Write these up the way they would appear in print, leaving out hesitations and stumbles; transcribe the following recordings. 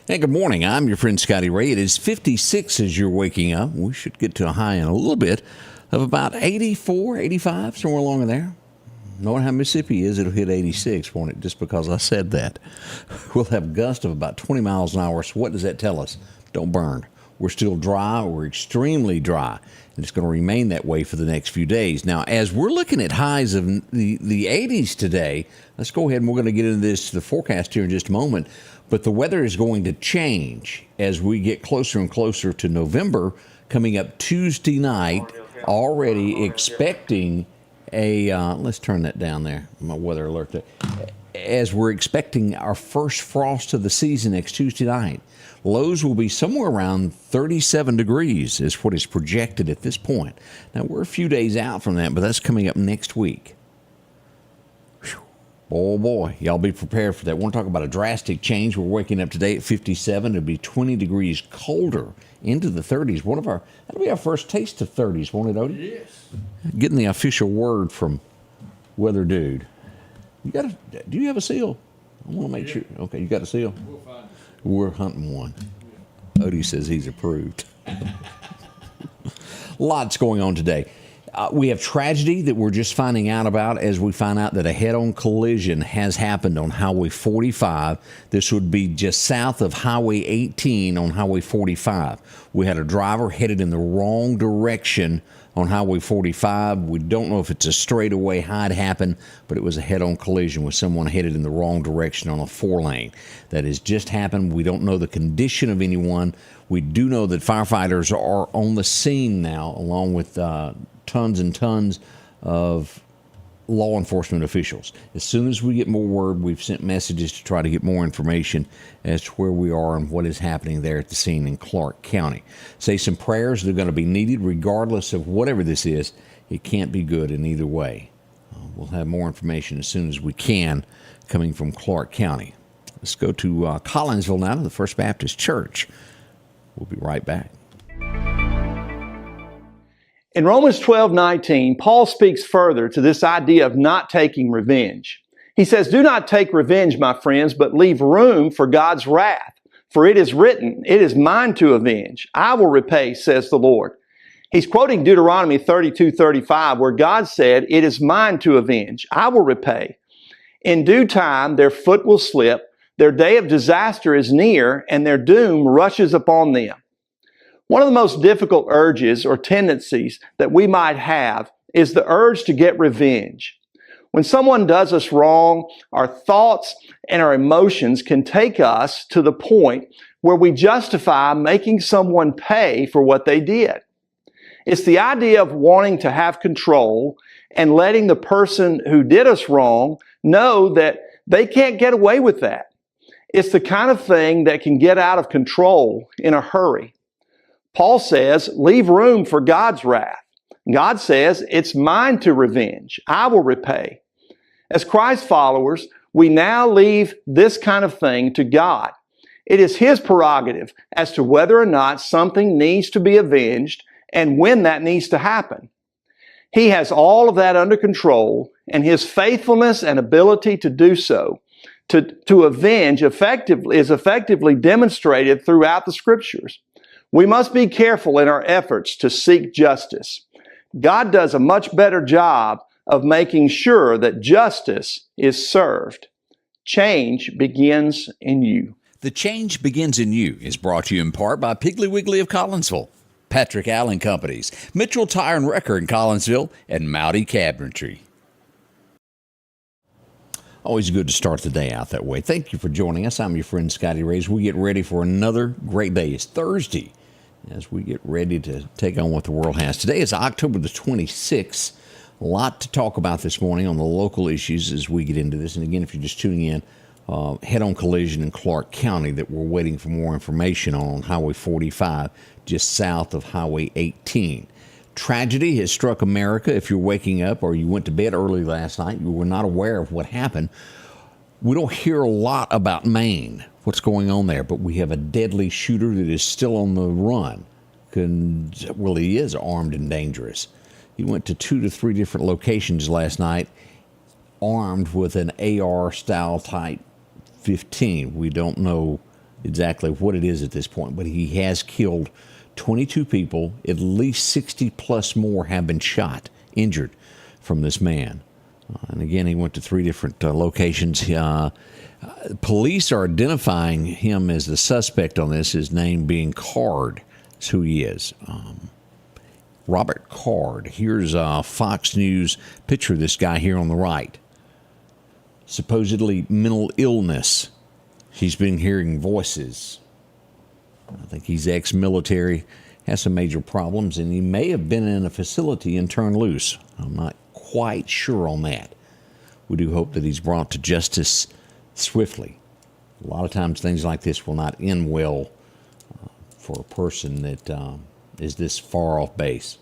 Hey, good morning. I'm your friend Scotty Ray. It is 56 as you're waking up. We should get to a high in a little bit of about 84, 85, somewhere along in there. Knowing how Mississippi is, it'll hit 86, won't it? Just because I said that. We'll have gusts of about 20 miles an hour. So what does that tell us? Don't burn. We're still dry. We're extremely dry. And it's going to remain that way for the next few days. Now, as we're looking at highs of the 80s today, let's go ahead and we're going to get into the forecast here in just a moment. But the weather is going to change as we get closer and closer to November, coming up Tuesday night, already expecting let's turn that down there, my weather alert there. As we're expecting our first frost of the season next Tuesday night. Lows will be somewhere around 37 degrees is what is projected at this point. Now, we're a few days out from that, but that's coming up next week. Oh, boy, y'all be prepared for that. We want to talk about a drastic change. We're waking up today at 57. It'll be 20 degrees colder into the 30s. That'll be our first taste of 30s, won't it, Odie? Yes. Getting the official word from Weather Dude. Do you have a seal? I want to make sure. Okay, you got a seal? We'll find it. We're hunting one. Odie says he's approved. Lots going on today. We have tragedy that we're just finding out about as we find out that a head-on collision has happened on Highway 45. This would be just south of Highway 18 on Highway 45. We had a driver headed in the wrong direction on Highway 45. We don't know if it's a straightaway, how it happened, but it was a head-on collision with someone headed in the wrong direction on a 4-lane. That has just happened. We don't know the condition of anyone. We do know that firefighters are on the scene now, along with tons and tons of law enforcement officials. As soon as we get more word, we've sent messages to try to get more information as to where we are and what is happening there at the scene in Clark County. Say some prayers that are going to be needed regardless of whatever this is. It can't be good in either way. We'll have more information as soon as we can coming from Clark County. Let's go to Collinsville now to the First Baptist Church. We'll be right back. In Romans 12:19, Paul speaks further to this idea of not taking revenge. He says, "Do not take revenge, my friends, but leave room for God's wrath. For it is written, it is mine to avenge. I will repay, says the Lord." He's quoting Deuteronomy 32:35, where God said, "It is mine to avenge. I will repay. In due time, their foot will slip. Their day of disaster is near, and their doom rushes upon them." One of the most difficult urges or tendencies that we might have is the urge to get revenge. When someone does us wrong, our thoughts and our emotions can take us to the point where we justify making someone pay for what they did. It's the idea of wanting to have control and letting the person who did us wrong know that they can't get away with that. It's the kind of thing that can get out of control in a hurry. Paul says, leave room for God's wrath. God says, it's mine to revenge. I will repay. As Christ followers, we now leave this kind of thing to God. It is His prerogative as to whether or not something needs to be avenged and when that needs to happen. He has all of that under control, and His faithfulness and ability to do so, to avenge is effectively demonstrated throughout the Scriptures. We must be careful in our efforts to seek justice. God does a much better job of making sure that justice is served. Change begins in you. The Change Begins in You is brought to you in part by Piggly Wiggly of Collinsville, Patrick Allen Companies, Mitchell Tire and Wrecker in Collinsville, and Mowdy Cabinetry. Always good to start the day out that way. Thank you for joining us. I'm your friend Scotty Ray. We get ready for another great day. It's Thursday as we get ready to take on what the world has. Today is October the 26th. A lot to talk about this morning on the local issues as we get into this. And again, if you're just tuning in, head-on collision in Clark County that we're waiting for more information on Highway 45, just south of Highway 18. Tragedy has struck America. If you're waking up or you went to bed early last night, you were not aware of what happened. We don't hear a lot about Maine, what's going on there, but we have a deadly shooter that is still on the run. Well, he is armed and dangerous. He went to 2 to 3 different locations last night, armed with an AR-style type 15. We don't know exactly what it is at this point, but he has killed 22 people. At least 60 plus more have been shot, injured from this man. And again, he went to 3 different locations. Police are identifying him as the suspect on this, his name being Card. That's who he is. Robert Card. Here's a Fox News picture of this guy here on the right. Supposedly mental illness. He's been hearing voices. I think he's ex-military, has some major problems, and he may have been in a facility and turned loose. I'm not quite sure on that. We do hope that he's brought to justice swiftly. A lot of times things like this will not end well for a person that is this far off base.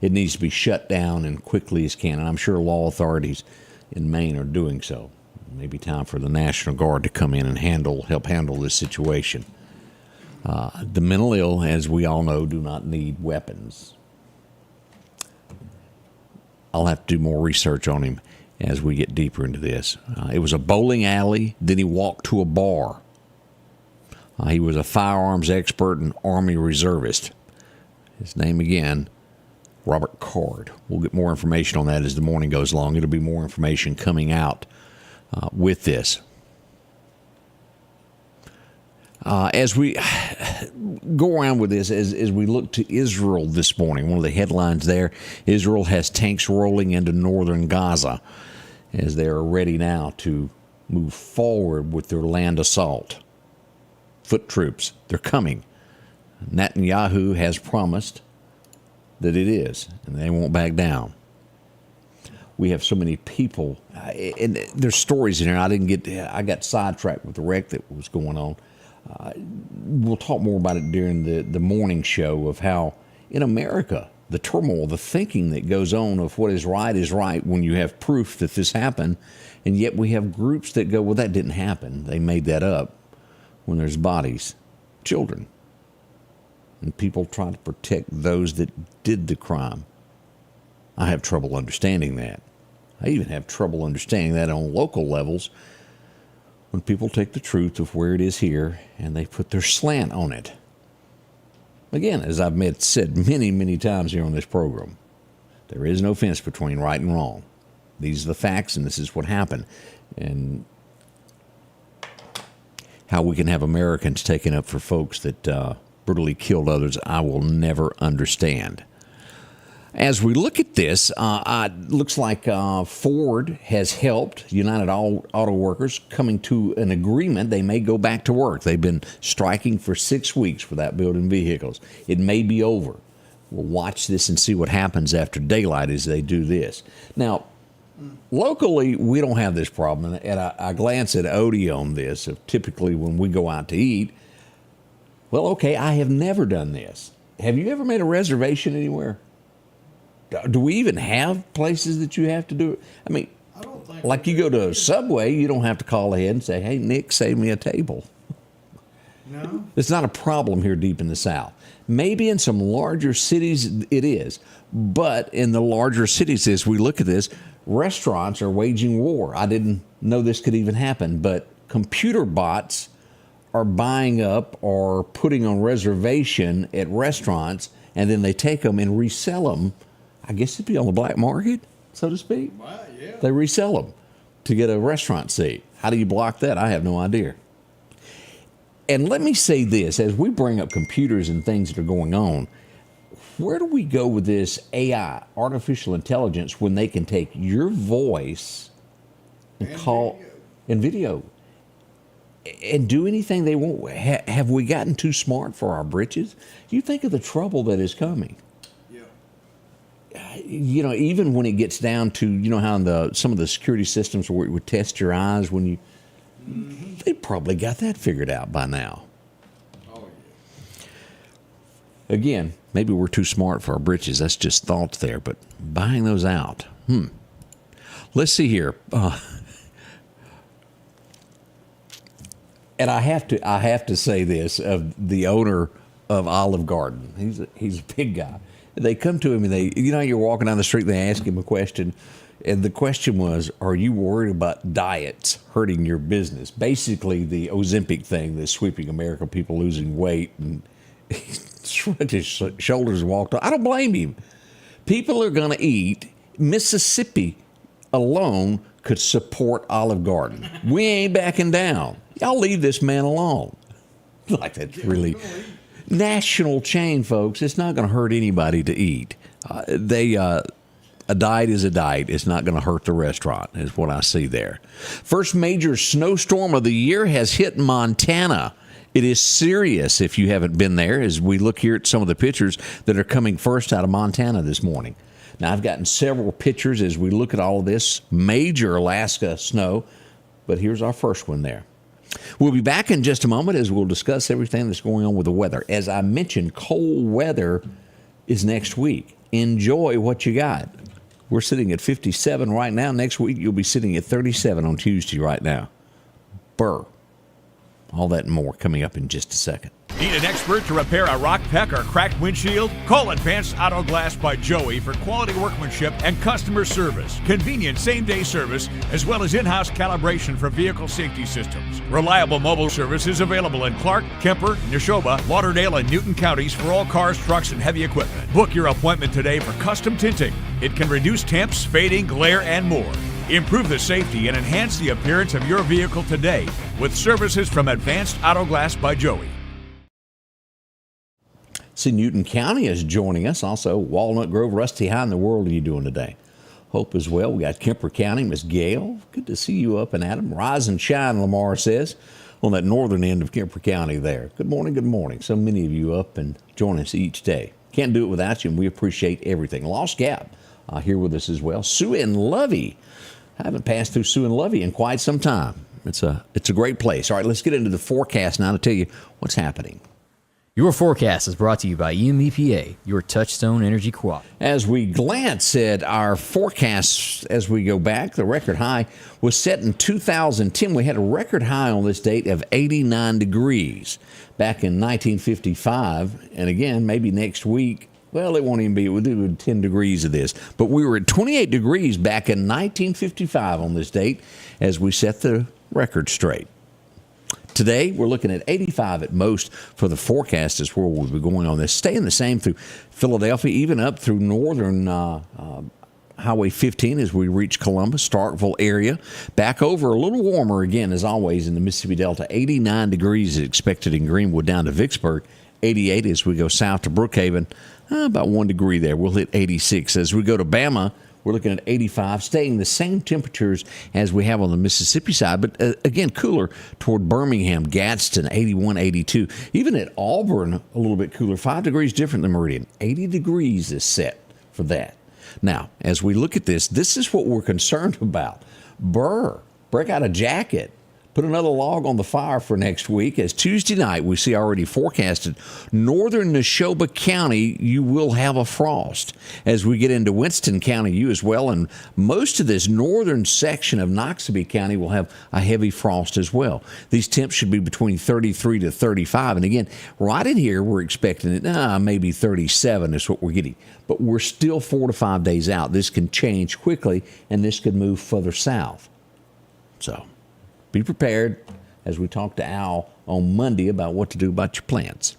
It needs to be shut down and quickly as can, and I'm sure law authorities in Maine are doing so. Maybe time for the National Guard to come in and help handle this situation. The mentally ill, as we all know, do not need weapons. I'll have to do more research on him as we get deeper into this. It was a bowling alley, then he walked to a bar. He was a firearms expert and Army reservist. His name again, Robert Card. We'll get more information on that as the morning goes along. It'll be more information coming out with this. As we go around with this, as we look to Israel this morning, one of the headlines there, Israel has tanks rolling into northern Gaza as they are ready now to move forward with their land assault. Foot troops, they're coming. Netanyahu has promised that it is, and they won't back down. We have so many people, and there's stories in here. I got sidetracked with the wreck that was going on. We'll talk more about it during the morning show of how in America, the turmoil, the thinking that goes on of what is right when you have proof that this happened, and yet we have groups that go, well, that didn't happen. They made that up when there's bodies, children. And people try to protect those that did the crime. I have trouble understanding that. I even have trouble understanding that on local levels when people take the truth of where it is here and they put their slant on it. Again, as I've said many, many times here on this program, there is no fence between right and wrong. These are the facts, and this is what happened. And how we can have Americans taking up for folks that brutally killed others, I will never understand. As we look at this, looks like Ford has helped United Auto Workers coming to an agreement. They may go back to work. They've been striking for 6 weeks without building vehicles. It may be over. We'll watch this and see what happens after daylight as they do this. Now, locally, we don't have this problem. And I glance at Odie on this. Of typically, when we go out to eat, well, okay, I have never done this. Have you ever made a reservation anywhere? Do we even have places that you have to do it? I mean, like you go to a Subway, you don't have to call ahead and say, hey, Nick, save me a table. No. It's not a problem here deep in the South. Maybe in some larger cities it is. But in the larger cities, as we look at this, restaurants are waging war. I didn't know this could even happen, but computer bots are buying up or putting on reservation at restaurants, and then they take them and resell them. I guess it'd be on the black market, so to speak. Wow, yeah. They resell them to get a restaurant seat. How do you block that? I have no idea. And let me say this, as we bring up computers and things that are going on, where do we go with this AI, artificial intelligence, when they can take your voice and call and video and do anything they want? Have we gotten too smart for our britches? You think of the trouble that is coming. You know, even when it gets down to, you know, how in some of the security systems where it would test your eyes when you, they probably got that figured out by now. Oh, yeah. Again, maybe we're too smart for our britches. That's just thoughts there, but buying those out. Let's see here. And I have to say this of the owner of Olive Garden. He's a big guy. They come to him and you're walking down the street and they ask him a question. And the question was, are you worried about diets hurting your business? Basically, the Ozempic thing that's sweeping America, people losing weight, and he shrugged his shoulders and walked on. I don't blame him. People are going to eat. Mississippi alone could support Olive Garden. We ain't backing down. Y'all leave this man alone. Like that's really national chain, folks. It's not going to hurt anybody to eat. A diet is a diet. It's not going to hurt the restaurant, is what I see there. First major snowstorm of the year has hit Montana. It is serious if you haven't been there, as we look here at some of the pictures that are coming first out of Montana this morning. Now, I've gotten several pictures as we look at all of this major Alaska snow, but here's our first one there. We'll be back in just a moment as we'll discuss everything that's going on with the weather. As I mentioned, cold weather is next week. Enjoy what you got. We're sitting at 57 right now. Next week, you'll be sitting at 37 on Tuesday right now. Burr. All that and more coming up in just a second. Need an expert to repair a rock peck or cracked windshield? Call Advanced Auto Glass by Joey for quality workmanship and customer service. Convenient same-day service, as well as in-house calibration for vehicle safety systems. Reliable mobile service is available in Clark, Kemper, Neshoba, Lauderdale, and Newton counties for all cars, trucks, and heavy equipment. Book your appointment today for custom tinting. It can reduce temps, fading, glare, and more. Improve the safety and enhance the appearance of your vehicle today with services from Advanced Auto Glass by Joey. See, Newton County is joining us. Also, Walnut Grove, Rusty, how in the world are you doing today? Hope as well. We got Kemper County, Miss Gail. Good to see you up and at 'em. Rise and shine, Lamar says, on that northern end of Kemper County there. Good morning, good morning. So many of you up and join us each day. Can't do it without you, and we appreciate everything. Lost Gap here with us as well. Sue and Lovey. I haven't passed through Sue and Lovey in quite some time. It's a great place. All right, let's get into the forecast now to tell you what's happening. Your forecast is brought to you by EMEPA, your Touchstone Energy Co-op. As we glance at our forecasts as we go back, the record high was set in 2010. We had a record high on this date of 89 degrees back in 1955. And again, maybe next week, well, it won't even be, we'll do 10 degrees of this. But we were at 28 degrees back in 1955 on this date as we set the record straight. Today, we're looking at 85 at most for the forecast is where we'll be going on this. Staying the same through Philadelphia, even up through northern Highway 15 as we reach Columbus, Starkville area. Back over a little warmer again, as always, in the Mississippi Delta. 89 degrees is expected in Greenwood down to Vicksburg. 88 as we go south to Brookhaven. About 1 degree there. We'll hit 86. As we go to Bama, we're looking at 85, staying the same temperatures as we have on the Mississippi side, but again, cooler toward Birmingham, Gadsden, 81, 82. Even at Auburn, a little bit cooler, 5 degrees different than Meridian. 80 degrees is set for that. Now, as we look at this is what we're concerned about. Burr, break out a jacket. Put another log on the fire for next week. As Tuesday night, we see already forecasted, northern Neshoba County, you will have a frost. As we get into Winston County, you as well, and most of this northern section of Noxubee County will have a heavy frost as well. These temps should be between 33 to 35. And again, right in here, we're expecting it, maybe 37 is what we're getting. But we're still 4 to 5 days out. This can change quickly, and this could move further south. So be prepared as we talk to Al on Monday about what to do about your plants.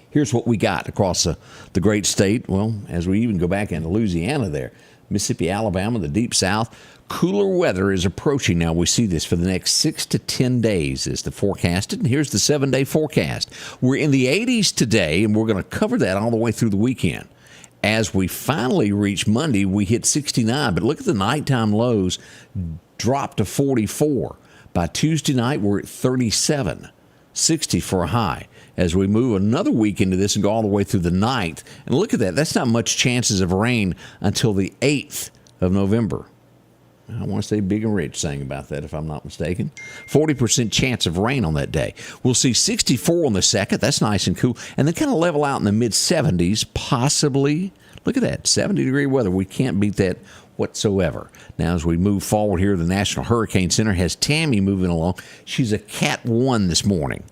Here's what we got across the great state. Well, as we even go back into Louisiana there, Mississippi, Alabama, the deep south, cooler weather is approaching now. We see this for the next 6 to 10 days is the forecasted. And here's the 7-day forecast. We're in the 80s today, and we're going to cover that all the way through the weekend. As we finally reach Monday, we hit 69. But look at the nighttime lows drop to 44. By Tuesday night, we're at 37, 60 for a high. As we move another week into this and go all the way through the 9th, and look at that, that's not much chances of rain until the 8th of November. I want to say Big and Rich sang about that, if I'm not mistaken. 40% chance of rain on that day. We'll see 64 on the 2nd. That's nice and cool. And then kind of level out in the mid-70s, possibly. Look at that, 70-degree weather. We can't beat that whatsoever. Now, as we move forward here, the National Hurricane Center has Tammy moving along. She's a Cat 1 this morning,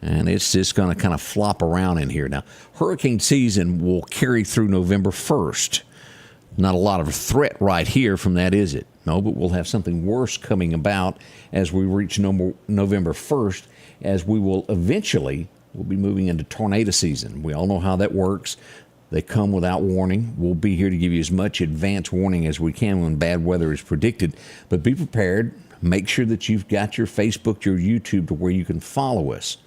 and it's just going to kind of flop around in here. Now, hurricane season will carry through November 1st. Not a lot of a threat right here from that, is it? No, but we'll have something worse coming about as we reach November 1st, as we will eventually, we'll be moving into tornado season. We all know how that works. They come without warning. We'll be here to give you as much advance warning as we can when bad weather is predicted. But be prepared. Make sure that you've got your Facebook, your YouTube to where you can follow us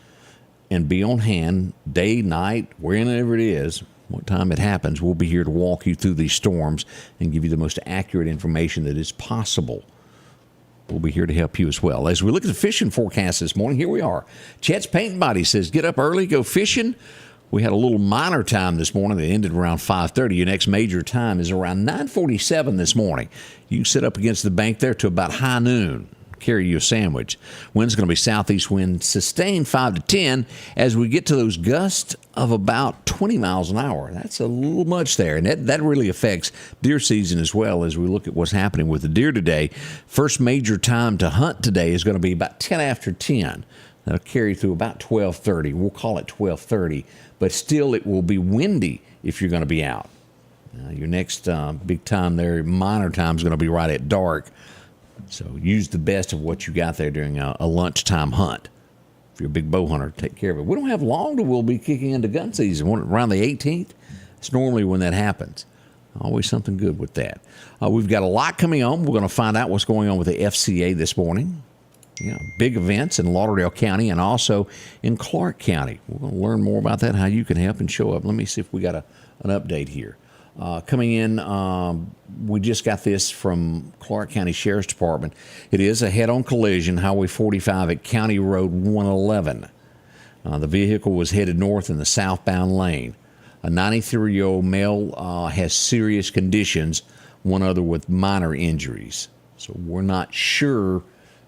and be on hand day, night, wherever it is, what time it happens. We'll be here to walk you through these storms and give you the most accurate information that is possible. We'll be here to help you as well. As we look at the fishing forecast this morning, here we are. Chet's Paint Body says, get up early, go fishing. We had a little minor time this morning that ended around 5:30. Your next major time is around 9:47 this morning. You can sit up against the bank there to about high noon. Carry you a sandwich. Wind's going to be southeast wind, sustained 5 to 10 as we get to those gusts of about 20 miles an hour. That's a little much there, and that really affects deer season as well as we look at what's happening with the deer today. First major time to hunt today is going to be about 10 after 10. That'll carry through about 12:30. We'll call it 12:30, but still it will be windy if you're going to be out. Your next big time there, minor time, is going to be right at dark. So use the best of what you got there during a lunchtime hunt. If you're a big bow hunter, take care of it. We don't have long till we'll be kicking into gun season. Around the 18th, it's normally when that happens. Always something good with that. We've got a lot coming on. We're going to find out what's going on with the FCA this morning. Big events in Lauderdale County and also in Clark County. We're going to learn more about that, how you can help and show up. Let me see if we got an update here. Coming in, we just got this from Clark County Sheriff's Department. It is a head-on collision, Highway 45 at County Road 111. The vehicle was headed north in the southbound lane. A 93-year-old male has serious conditions, one other with minor injuries. So we're not sure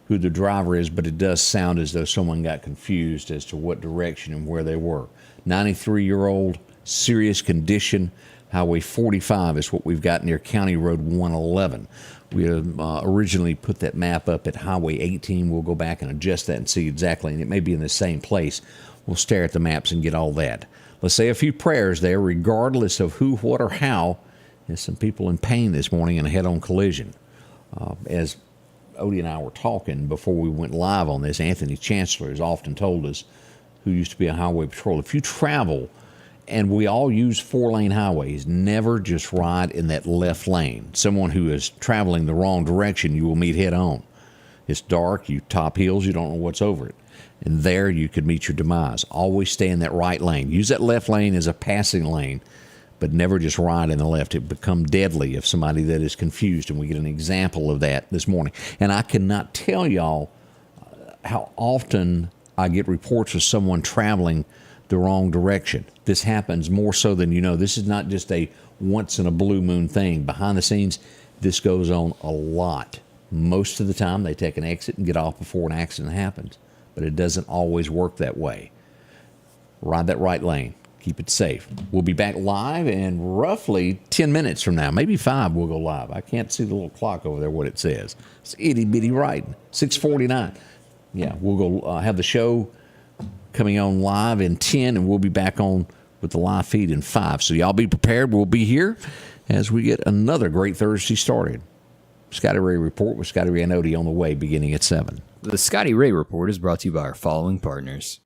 who the driver is, but it does sound as though someone got confused as to what direction and where they were. 93-year-old, serious condition. Highway 45 is what we've got near County Road 111. We originally put that map up at Highway 18. We'll go back and adjust that and see exactly, and it may be in the same place. We'll stare at the maps and get all that. Let's say a few prayers there, regardless of who, what, or how. There's some people in pain this morning in a head-on collision. As Odie and I were talking before we went live on this, Anthony Chancellor has often told us, who used to be a highway patrol, if you travel, and we all use four-lane highways, never just ride in that left lane. Someone who is traveling the wrong direction, you will meet head-on. It's dark, you top hills, you don't know what's over it. And there you could meet your demise. Always stay in that right lane. Use that left lane as a passing lane, but never just ride in the left. It become deadly if somebody that is confused, and we get an example of that this morning. And I cannot tell y'all how often I get reports of someone traveling the wrong direction. This happens more so than you know. This is not just a once in a blue moon thing. Behind the scenes, this goes on a lot. Most of the time, they take an exit and get off before an accident happens, but it doesn't always work that way. Ride that right lane. Keep it safe. We'll be back live in roughly 10 minutes from now. Maybe 5 we'll go live. I can't see the little clock over there, what it says. It's itty-bitty right. 6:49. Yeah, we'll go have the show coming on live in 10, and we'll be back on with the live feed in 5. So y'all be prepared. We'll be here as we get another great Thursday started. Scotty Ray Report with Scotty Ray and Odie on the way beginning at 7. The Scotty Ray Report is brought to you by our following partners.